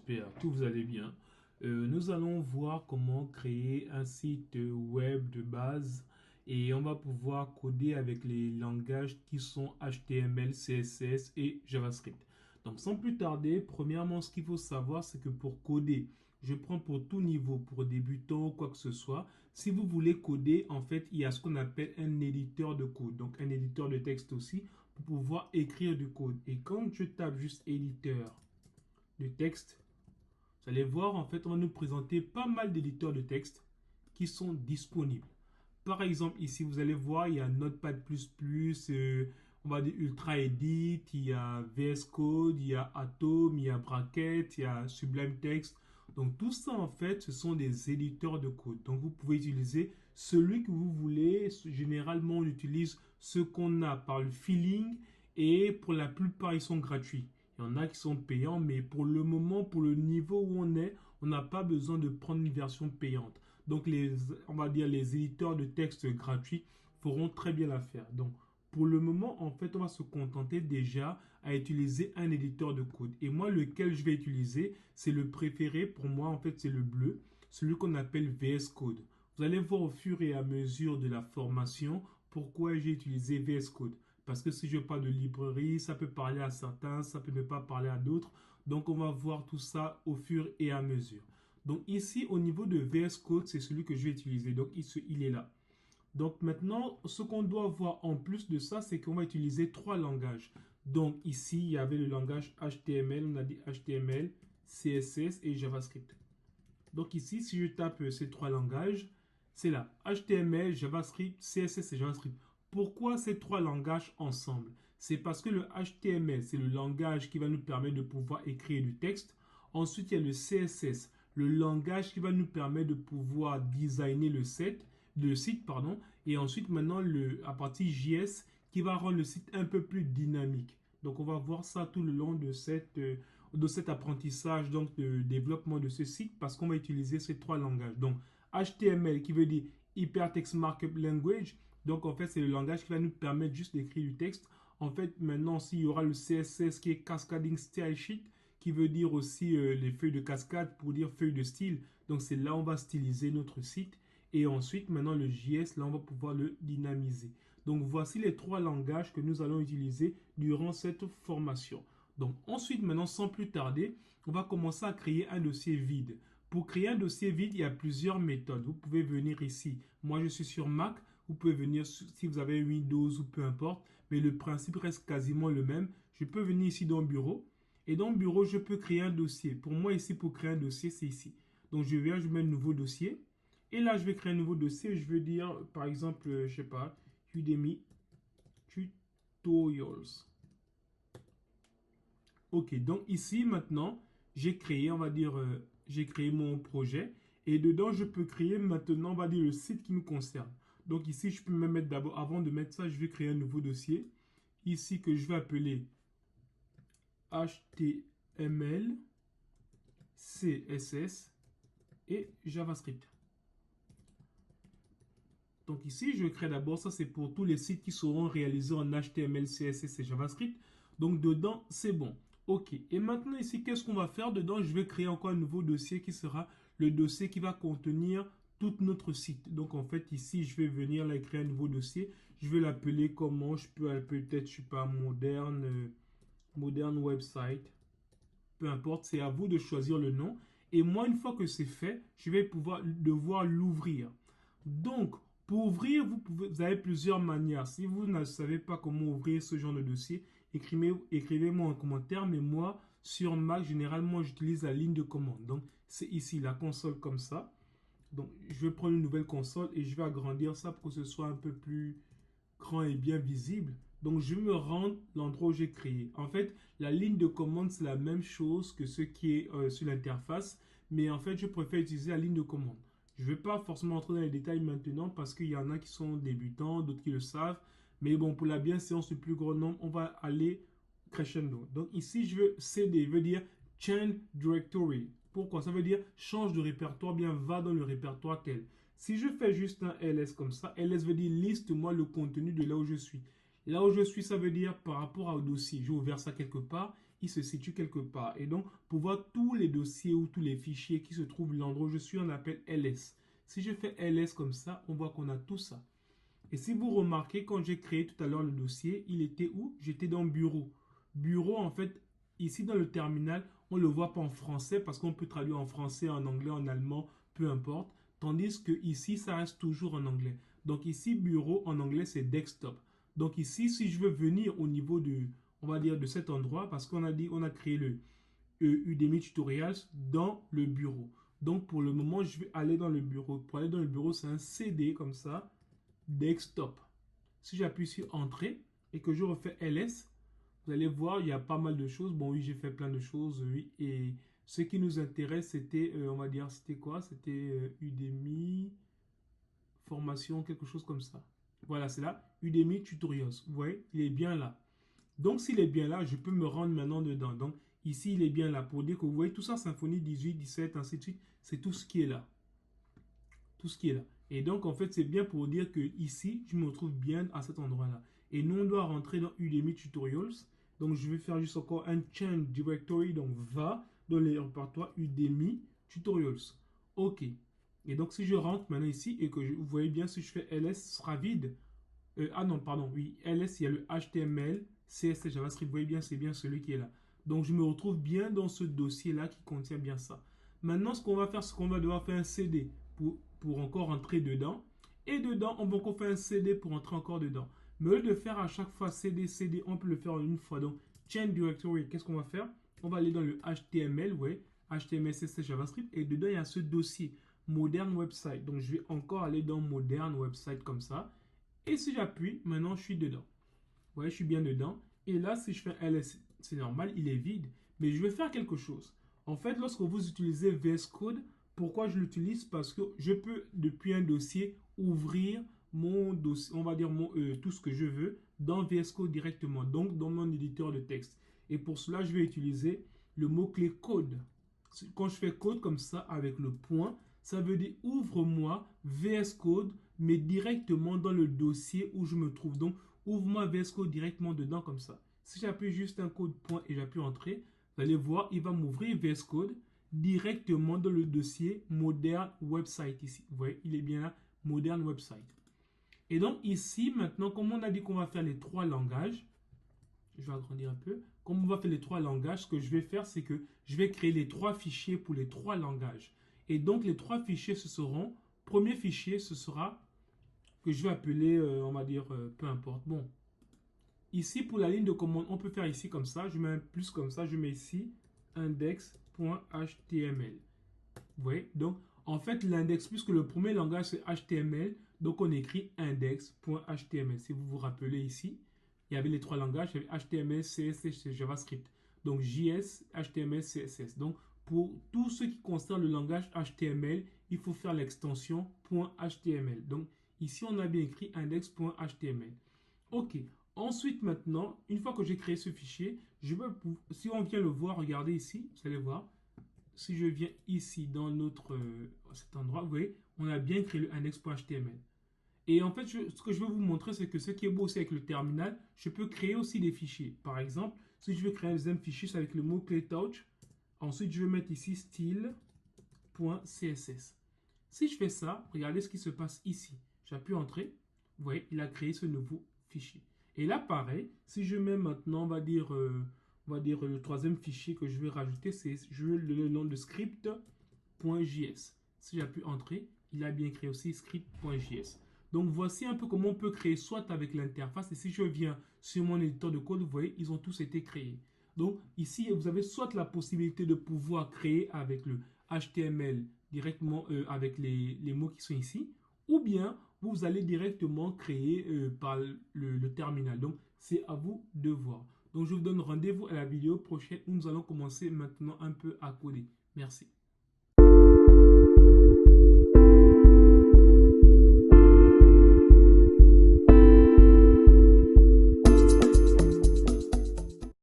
j'espère que vous allez bien. Nous allons voir comment créer un site web de base et on va pouvoir coder avec les langages qui sont HTML, CSS et JavaScript. Donc sans plus tarder, premièrement, ce qu'il faut savoir, c'est que pour coder, je prends pour tout niveau, pour débutant ou quoi que ce soit. Si vous voulez coder, en fait, il y a ce qu'on appelle un éditeur de code, donc un éditeur de texte aussi, pour pouvoir écrire du code. Et quand je tape juste éditeur de texte, vous allez voir, en fait, on va nous présenter pas mal d'éditeurs de texte qui sont disponibles. Par exemple, ici, vous allez voir, il y a Notepad++, on va dire Ultra Edit, il y a VS Code, il y a Atom, il y a Bracket, il y a Sublime Text. Donc, tout ça, en fait, ce sont des éditeurs de code. Donc, vous pouvez utiliser celui que vous voulez. Généralement, on utilise ce qu'on a par le feeling et pour la plupart, ils sont gratuits. Il y en a qui sont payants, mais pour le moment, pour le niveau où on est, on n'a pas besoin de prendre une version payante. Donc, on va dire les éditeurs de texte gratuits feront très bien l'affaire. Donc, pour le moment, en fait, on va se contenter déjà à utiliser un éditeur de code. Et moi, lequel je vais utiliser, c'est le préféré. Pour moi, en fait, c'est le bleu, celui qu'on appelle VS Code. Vous allez voir au fur et à mesure de la formation pourquoi j'ai utilisé VS Code. Parce que si je parle de librairie, ça peut parler à certains, ça peut ne pas parler à d'autres. Donc, on va voir tout ça au fur et à mesure. Donc, ici, au niveau de VS Code, c'est celui que je vais utiliser. Donc, il est là. Donc, maintenant, ce qu'on doit voir en plus de ça, c'est qu'on va utiliser trois langages. Donc, ici, il y avait le langage HTML. On a dit HTML, CSS et JavaScript. Donc, ici, si je tape ces trois langages, c'est là. HTML, JavaScript, CSS et JavaScript. Pourquoi ces trois langages ensemble? C'est parce que le HTML, c'est le langage qui va nous permettre de pouvoir écrire du texte. Ensuite, il y a le CSS, le langage qui va nous permettre de pouvoir designer le site, pardon. Et ensuite, maintenant, à partir JS, qui va rendre le site un peu plus dynamique. Donc, on va voir ça tout le long de cet apprentissage, donc de développement de ce site, parce qu'on va utiliser ces trois langages. Donc, HTML qui veut dire Hypertext Markup Language. Donc, en fait, c'est le langage qui va nous permettre juste d'écrire du texte. En fait, maintenant, s'il y aura le CSS qui est Cascading Style Sheet, qui veut dire aussi les feuilles de cascade pour dire feuilles de style. Donc, c'est là où on va styliser notre site. Et ensuite, maintenant, le JS, là, on va pouvoir le dynamiser. Donc, voici les trois langages que nous allons utiliser durant cette formation. Donc, ensuite, maintenant, sans plus tarder, on va commencer à créer un dossier vide. Pour créer un dossier vide, il y a plusieurs méthodes. Vous pouvez venir ici. Moi, je suis sur Mac. Vous pouvez venir si vous avez Windows ou peu importe. Mais le principe reste quasiment le même. Je peux venir ici dans Bureau. Et dans Bureau, je peux créer un dossier. Pour moi, ici, pour créer un dossier, c'est ici. Donc, je viens, je mets un nouveau dossier. Et là, je vais créer un nouveau dossier. Je veux dire, par exemple, je ne sais pas, Udemy Tutorials. Ok, donc ici, maintenant, j'ai créé, on va dire, j'ai créé mon projet. Et dedans, je peux créer maintenant, on va dire, le site qui me concerne. Donc ici, je peux me mettre d'abord, avant de mettre ça, je vais créer un nouveau dossier. Ici, que je vais appeler HTML, CSS et JavaScript. Donc ici, je crée d'abord, ça c'est pour tous les sites qui seront réalisés en HTML, CSS et JavaScript. Donc dedans, c'est bon. Ok, et maintenant ici, qu'est-ce qu'on va faire? Dedans, je vais créer encore un nouveau dossier qui sera le dossier qui va contenir tout notre site. Donc en fait, ici, je vais venir là créer un nouveau dossier. Je vais l'appeler comment? Je peux l'appeler peut-être, je sais pas, moderne website. Peu importe, c'est à vous de choisir le nom. Et moi, une fois que c'est fait, je vais devoir l'ouvrir. Donc, pour ouvrir, vous avez plusieurs manières. Si vous ne savez pas comment ouvrir ce genre de dossier, écrivez-moi en commentaire. Mais moi, sur Mac, généralement, j'utilise la ligne de commande. Donc, c'est ici, la console comme ça. Donc, je vais prendre une nouvelle console et je vais agrandir ça pour que ce soit un peu plus grand et bien visible. Donc, je me rends l'endroit où j'ai créé. En fait, la ligne de commande, c'est la même chose que ce qui est sur l'interface. Mais en fait, je préfère utiliser la ligne de commande. Je ne vais pas forcément entrer dans les détails maintenant parce qu'il y en a qui sont débutants, d'autres qui le savent. Mais bon, pour la bienséance du plus grand nombre, on va aller crescendo. Donc ici, je veux CD, veut dire Change Directory. Pourquoi? Ça veut dire change de répertoire, bien va dans le répertoire tel. Si je fais juste un ls comme ça, ls veut dire liste-moi le contenu de là où je suis. Là où je suis, ça veut dire par rapport au dossier. J'ai ouvert ça quelque part. il se situe quelque part. Et donc, pour voir tous les dossiers ou tous les fichiers qui se trouvent l'endroit où je suis, on appelle ls. Si je fais ls comme ça, on voit qu'on a tout ça. Et si vous remarquez, quand j'ai créé tout à l'heure le dossier, il était où? J'étais dans bureau. Bureau, en fait, ici dans le terminal, on ne le voit pas en français parce qu'on peut traduire en français, en anglais, en allemand, peu importe. Tandis que ici, ça reste toujours en anglais. Donc ici, bureau, en anglais, c'est desktop. Donc ici, si je veux venir au niveau de, on va dire, de cet endroit, parce qu'on a dit, on a créé le Udemy Tutorials dans le bureau. Donc pour le moment, je vais aller dans le bureau. Pour aller dans le bureau, c'est un CD comme ça, desktop. Si j'appuie sur entrée et que je refais ls, vous allez voir, il y a pas mal de choses. Bon, oui, j'ai fait plein de choses, oui. Et ce qui nous intéresse, c'était, on va dire, c'était quoi? C'était Udemy formation, quelque chose comme ça. Voilà, c'est là, Udemy Tutorials. Vous voyez, il est bien là. Donc, s'il est bien là, je peux me rendre maintenant dedans. Donc, ici, il est bien là pour dire que vous voyez tout ça, Symfony 18, 17, ainsi de suite. C'est tout ce qui est là. Tout ce qui est là. Et donc, en fait, c'est bien pour dire que ici, je me retrouve bien à cet endroit-là. Et nous, on doit rentrer dans Udemy Tutorials. Donc, je vais faire juste encore un change directory. Donc, va dans les répertoires Udemy Tutorials. OK. Et donc, si je rentre maintenant ici et que vous voyez bien, si je fais ls, ce sera vide. Ah non, pardon, oui, ls, il y a le HTML, CSS, JavaScript, vous voyez bien, c'est bien celui qui est là. Donc, je me retrouve bien dans ce dossier-là qui contient bien ça. Maintenant, ce qu'on va faire, c'est qu'on va devoir faire un CD pour encore entrer dedans. Et dedans, on va encore faire un CD pour entrer encore dedans. Mais au lieu de faire à chaque fois CD, CD, on peut le faire en une fois. Donc, change directory, qu'est-ce qu'on va faire? On va aller dans le HTML, ouais, HTML, CSS, JavaScript. Et dedans, il y a ce dossier, Modern Website. Donc, je vais encore aller dans Modern Website comme ça. Et si j'appuie, maintenant, je suis dedans. Vous voyez, je suis bien dedans. Et là, si je fais ls, c'est normal, il est vide. Mais je vais faire quelque chose. En fait, lorsque vous utilisez VS Code, pourquoi je l'utilise? Parce que je peux, depuis un dossier, ouvrir mon dossier, on va dire tout ce que je veux dans VS Code directement, donc dans mon éditeur de texte. Et pour cela, je vais utiliser le mot-clé code. Quand je fais code comme ça avec le point, ça veut dire ouvre-moi VS Code, mais directement dans le dossier où je me trouve. Donc, ouvre-moi VS Code directement dedans comme ça. Si j'appuie juste un code point et j'appuie entrée, vous allez voir, il va m'ouvrir VS Code directement dans le dossier Modern Website ici. Vous voyez, il est bien là, Modern Website. Et donc ici, maintenant, comme on a dit qu'on va faire les trois langages, je vais agrandir un peu. Comme on va faire les trois langages, ce que je vais faire, c'est que je vais créer les trois fichiers pour les trois langages. Et donc, les trois fichiers, ce seront, premier fichier, ce sera, que je vais appeler, on va dire, peu importe. Bon, ici, pour la ligne de commande, on peut faire ici comme ça. Je mets un plus comme ça. Je mets ici index.html. Vous voyez? Donc, en fait, l'index, puisque le premier langage, c'est HTML, donc on écrit index.html. Si vous vous rappelez ici, il y avait les trois langages, il y avait HTML, CSS, JavaScript. Donc, JS, HTML, CSS. Donc, pour tout ce qui concerne le langage HTML, il faut faire l'extension .html. Donc, ici, on a bien écrit index.html. OK. Ensuite, maintenant, une fois que j'ai créé ce fichier, si on vient le voir, regardez ici, vous allez voir. Si je viens ici dans cet endroit, vous voyez, on a bien créé le index.html. Et en fait, ce que je veux vous montrer, c'est que ce qui est beau aussi avec le terminal, je peux créer aussi des fichiers. Par exemple, si je veux créer un deuxième fichier, c'est avec le mot-clé touch. Ensuite, je vais mettre ici style.css. Si je fais ça, regardez ce qui se passe ici. J'appuie Entrée. Vous voyez, il a créé ce nouveau fichier. Et là, pareil, si je mets maintenant, on va dire le troisième fichier que je vais rajouter, je veux le nom de script.js. Si j'appuie Entrée, il a bien créé aussi script.js. Donc, voici un peu comment on peut créer soit avec l'interface. Et si je viens sur mon éditeur de code, vous voyez, ils ont tous été créés. Donc, ici, vous avez soit la possibilité de pouvoir créer avec le HTML directement avec les mots qui sont ici, ou bien vous allez directement créer par le terminal. Donc, c'est à vous de voir. Donc, je vous donne rendez-vous à la vidéo prochaine où nous allons commencer maintenant un peu à coder. Merci.